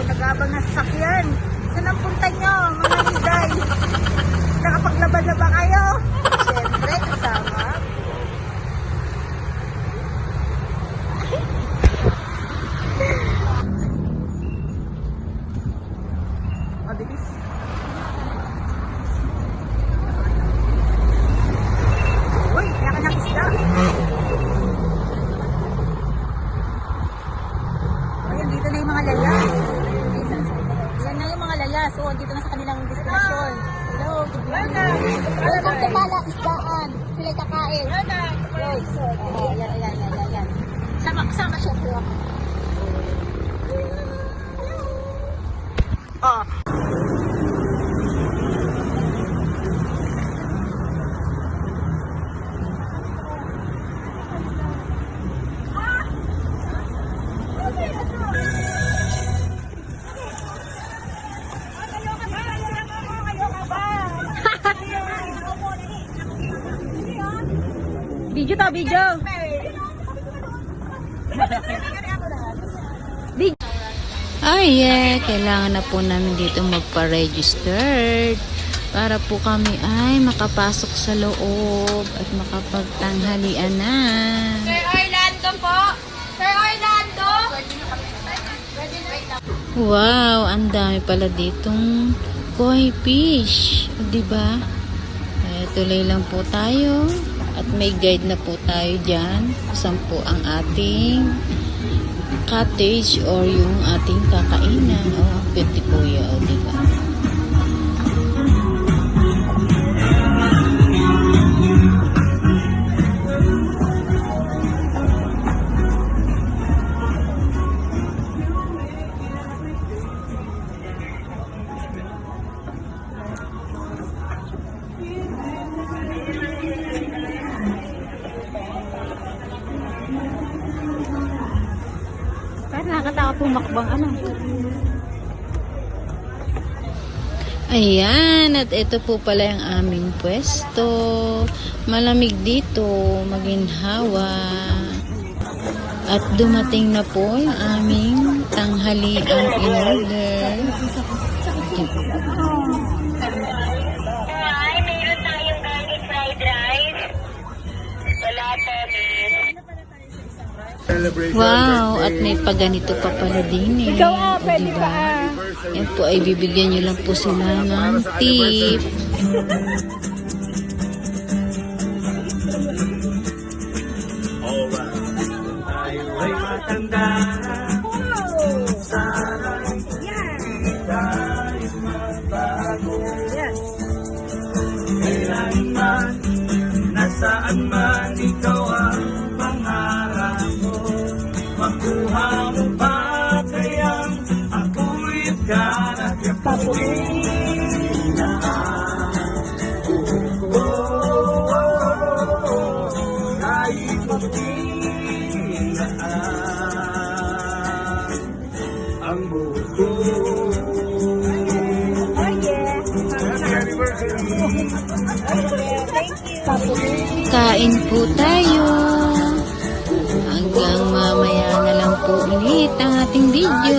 nag-aabang na sasakyan. Saan ang punta nyo, mga liday? Nakapaglabad na ba kayo? Siyempre, kasama. Mabilis. Uy, kaya ka nakisda. Ayan, dito na yung mga laya. Yan na yung mga laya. So, dito na sa kanilang destinasyon. Hello, good morning. Welcome to Mala Isdaan. Sila'y kakain. Right, so, ayan. Sama siya po ako. Oh. Video to, video. Ay, kailangan na po namin dito magpa-registered para po kami ay makapasok sa loob at makapagtanghalian na. Sir Orlando po. Sir Orlando. Wow, ang dami pala ditong koi fish, 'di ba? Tuloy lang po tayo at may guide na po tayo diyan. Saan po ang ating cottage or yung ating kakainan. Oh, pwede po yun, di ba? Nakakatawa po makbang ano. Ayan, at ito po pala yung aming pwesto. Malamig dito, maginhawa. At dumating na po yung aming tanghaliang in-order. Ay, meron tayong garlic fried rice. Wala po, Wow, at may paganito pa pala din eh. Ikaw O, pwede diba? pa Yan po ay bibigyan nyo lang po sila ng tip. Tayo ay matanda. Sana'y tayo magbago. Kailan man, nasaan man ikaw ang pangarap mo. Makuha mo pa kayang ako'y karayapuin na. Kahit magtinaan ang buko. Kain po tayo. Hanggang mamaya na lang po ulit ang ating video.